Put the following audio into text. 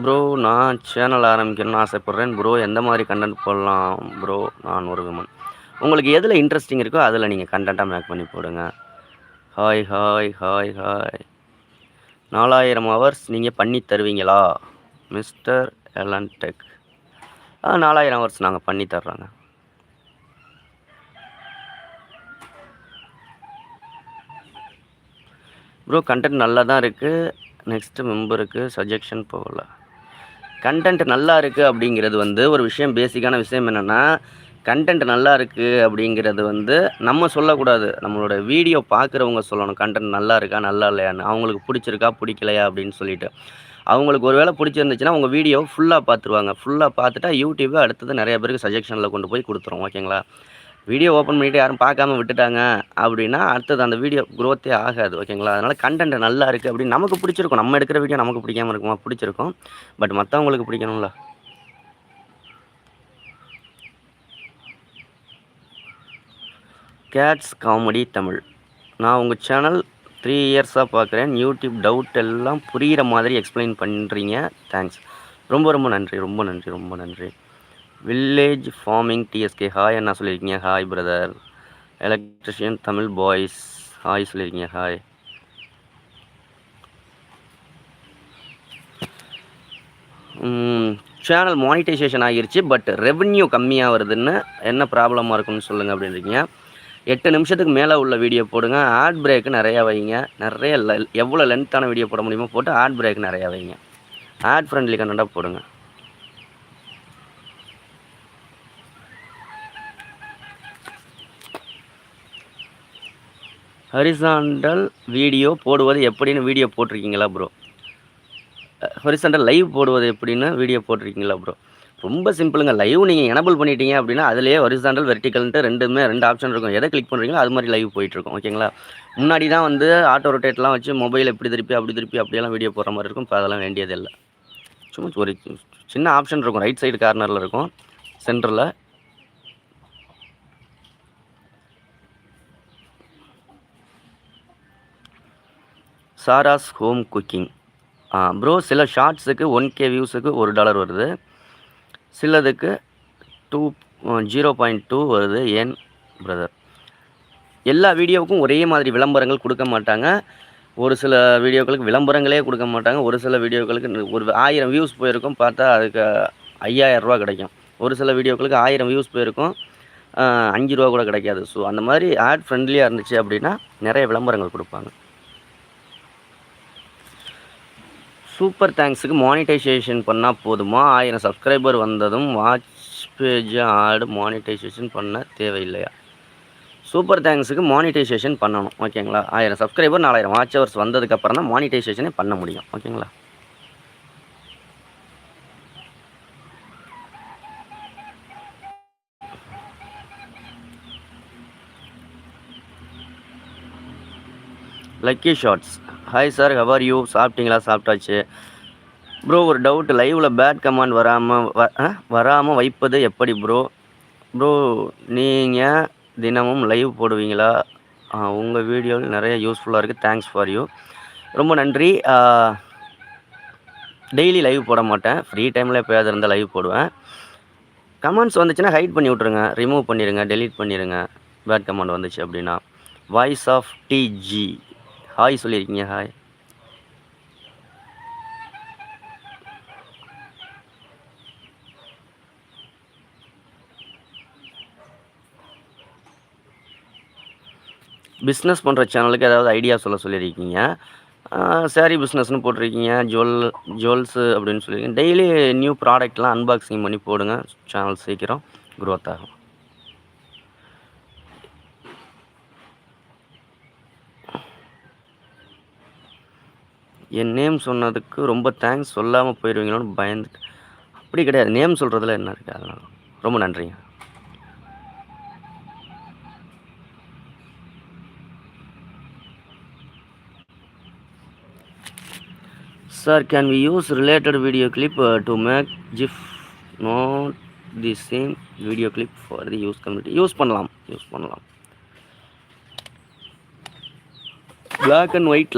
Bro நான் channel ஆரம்பிக்கணும்னு ஆசைப்பட்றேன் ப்ரோ. எந்த மாரி கன்டென்ட் போடலாம் ப்ரோ? நான் ஒரு விமன். உங்களுக்கு எதுல இன்ட்ரெஸ்டிங் இருக்கோ, அதுல நீங்க கன்டென்ட்டா மேக் பண்ணி போடுங்க. Hi, hi, hi, hi. 4000 hours நீங்க பண்ணி தருவீங்களா? Mister Elon tech. 4000 ஹவர்ஸ் நாங்க பண்ணி தர்றோங்க. ப்ரோ கன்டென்ட் நல்லா தான் இருக்கு. நெக்ஸ்ட் மெம்பருக்கு சஜெக்ஷன் போகல. கன்டென்ட் நல்லா இருக்கு அப்படிங்கிறது வந்து ஒரு விஷயம் பேசிக்கான விஷயம் என்னன்னா, கன்டென்ட் நல்லா இருக்கு அப்படிங்கிறது வந்து நம்ம சொல்லக்கூடாது. நம்மளோட வீடியோ பார்க்குறவங்க சொல்லணும். கன்டென்ட் நல்லா இருக்கா? நல்லா இல்லையான்னு. அவங்களுக்கு புடிச்சிருக்கா? புடிக்கலையா? அப்படின்னு சொல்லிட்டு. அவங்களுக்கு ஒரு வேள புடிச்சிருந்துச்சுன்னா, உங்க வீடியோ ஃபுல்லா பார்த்துருவாங்க. ஃபுல்லா பார்த்துட்டா யூடியூப் அடுத்தது நெறைய பேருக்கு சஜெக்ஷன்ல கொண்டு போய் குடுத்துரும். ஓகேங்களா? வீடியோ ஓப்பன் பண்ணிட்டு யாரும் பார்க்காம விட்டுட்டாங்க அப்படின்னா, அடுத்தது அந்த வீடியோ குரோத்தே ஆகாது. ஓகேங்களா? அதனால கன்டென்ட் நல்லா இருக்கு அப்படின்னு நமக்கு புடிச்சிருக்கும். நம்ம எடுக்கிற வீடியோ நமக்கு பிடிக்காம இருக்குமா? பிடிச்சிருக்கும். பட் மத்தவங்களுக்கு பிடிக்கணும்ல. Gates comedy Tamil. நான் உங்க சேனல் 3 இயர்ஸா பார்க்குறேன். யூடியூப் டவுட் எல்லாம் புரியிற மாதிரி எக்ஸ்ப்ளைன் பண்றீங்க. தேங்க்ஸ். ரொம்ப ரொம்ப நன்றி. ரொம்ப நன்றி. ரொம்ப நன்றி. வில்லேஜ் ஃபார்மிங் டிஎஸ்கே ஹாய் அண்ணா சொல்லியிருக்கீங்க. Hi brother. Electrician Tamil boys hi சொல்லியிருக்கீங்க. ஹாய். சேனல் மானிட்டைசேஷன் ஆகிருச்சு. பட் ரெவென்யூ கம்மியா வருதுன்னு என்ன ப்ராப்ளமா இருக்குன்னு சொல்லுங்க அப்படின்றீங்க. 8 நிமிஷத்துக்கு மேல உள்ள வீடியோ போடுங்க. ஆட் பிரேக் நெறையா வைங்க. நெறைய எவ்வளோ லென்த்தான வீடியோ போட முடியுமோ போட்டு ஆட் பிரேக் நெறையா வைங்க. ஆட் ஃப்ரெண்ட்லி கன்டென்ட்டா போடுங்க. ஹரிசாண்டல் வீடியோ போடுவது எப்படின்னு வீடியோ போட்டிருக்கீங்களா ப்ரோ? ஹரிசாண்டல் லைவ் போடுவது எப்படின்னு வீடியோ போட்டிருக்கீங்களா ப்ரோ? ரொம்ப சிம்பிளுங்க. லைவ் நீங்க எனபிள் பண்ணிட்டீங்க அப்படின்னா, அதிலேயே ஹரிசாண்டல், வெர்டிகல்ன்ட்டு 2 ஆப்ஷன் இருக்கும். எத கிளிக் பண்றீங்களோ அது மாரி லைவ் போயிட்டுருக்கும். ஓகேங்களா? முன்னாடி தான் வந்து ஆட்டோ ரொட்டேட்லாம் வச்சு மொபைல் இப்படி திருப்பி, அப்படி திருப்பி அப்படியெல்லாம் வீடியோ போடுற மாரி இருக்கும். இப்ப அதெல்லாம் வேண்டியது இல்ல. சும்மா ஒரு சின்ன ஆப்ஷன் இருக்கும். ரைட் சைடு கார்னர்ல இருக்கும். சென்டர்ல. சாராஸ் ஹோம் குக்கிங். ப்ரோ சில ஷார்ட்ஸுக்கு 1K வியூஸுக்கு $1 வருது. சிலதுக்கு 0.2 வருது. ஏன் பிரதர்? எல்லா வீடியோவுக்கும் ஒரே மாதிரி விளம்பரங்கள் குடுக்க மாட்டாங்க. ஒரு சில வீடியோக்களுக்கு விளம்பரங்களே குடுக்க மாட்டாங்க. ஒரு சில வீடியோக்களுக்கு ஒரு 1000 வியூஸ் போயிருக்கும். பார்த்தா அதுக்கு ரூ. 5000 கிடைக்கும். ஒரு சில வீடியோக்களுக்கு 1000 வியூஸ் போயிருக்கும். ரூ. 5 கூட கிடைக்காது. ஸோ அந்த மாரி ஆட் ஃப்ரெண்ட்லியா இருந்துச்சு அப்படின்னா, நெறைய விளம்பரங்கள் குடுப்பாங்க. சூப்பர் தேங்க்ஸுக்கு மானிட்டைசேஷன் பண்ணா போதுமா? 1000 சப்ஸ்கிரைபர் வந்ததும் வாட்ச் பேஜ் ஆட் மானிட்டைசேஷன் பண்ண தேவையில்லையா? சூப்பர் தேங்க்ஸுக்கு மானிட்டைசேஷன் பண்ணணும். ஓகேங்களா? 1000 சப்ஸ்கிரைபர் 4000 வாட்ச் ஹவர்ஸ் வந்ததுக்கப்புறம் தான் மானிட்டைசேஷனே பண்ண முடியும். ஓகேங்களா? Lucky shorts. Hi sir how are you? சாப்பிட்டீங்களா? சாப்பிட்டாச்சு. ப்ரோ ஒரு டவுட் லைவ்ல பேட் கமெண்ட் வராம வைப்பது எப்படி ப்ரோ? ப்ரோ நீங்க தினமும் லைவ் போடுவீங்களா? உங்க வீடியோவில் நிறைய யூஸ்ஃபுல்லா இருக்கு. Thanks for you. ரொம்ப நன்றி. டெய்லி லைவ் போட மாட்டேன். ஃப்ரீ டைம்ல எப்பயாவது இருந்தா லைவ் போடுவேன். கமெண்ட்ஸ் வந்துச்சுன்னா ஹைட் பண்ணி விட்டுருங்க. ரிமூவ் பண்ணிருங்க. டெலீட் பண்ணிருங்க. பேட் கமெண்ட் வந்துச்சு அப்படின்னா. Voice of DG. ஹாய் சொல்லியிருக்கீங்க. ஹாய். பிஸ்னஸ் பண்ணுற சேனலுக்கு ஏதாவது ஐடியா சொல்லியிருக்கீங்க. சாரீ பிஸ்னஸ்னு போட்டிருக்கீங்க. ஜுவல்ஸு அப்படின்னு சொல்லியிருக்கீங்க. டெய்லி நியூ ப்ராடக்ட்லாம் அன்பாக்சிங் பண்ணி போடுங்க. சேனல் சீக்கிரம் க்ரோத் ஆகும். என் நேம் சொன்னதுக்கு ரொம்ப தேங்க்ஸ். சொல்லாமல் போயிடுவீங்களோன்னு பயந்துட்டு. அப்படி கிடையாது. நேம் சொல்கிறதுல என்ன இருக்குது? அதனால ரொம்ப நன்றிங்க. Sir, can we use related video clip to make GIF not the same video clip for the use community? Use பண்ணலாம். Black and white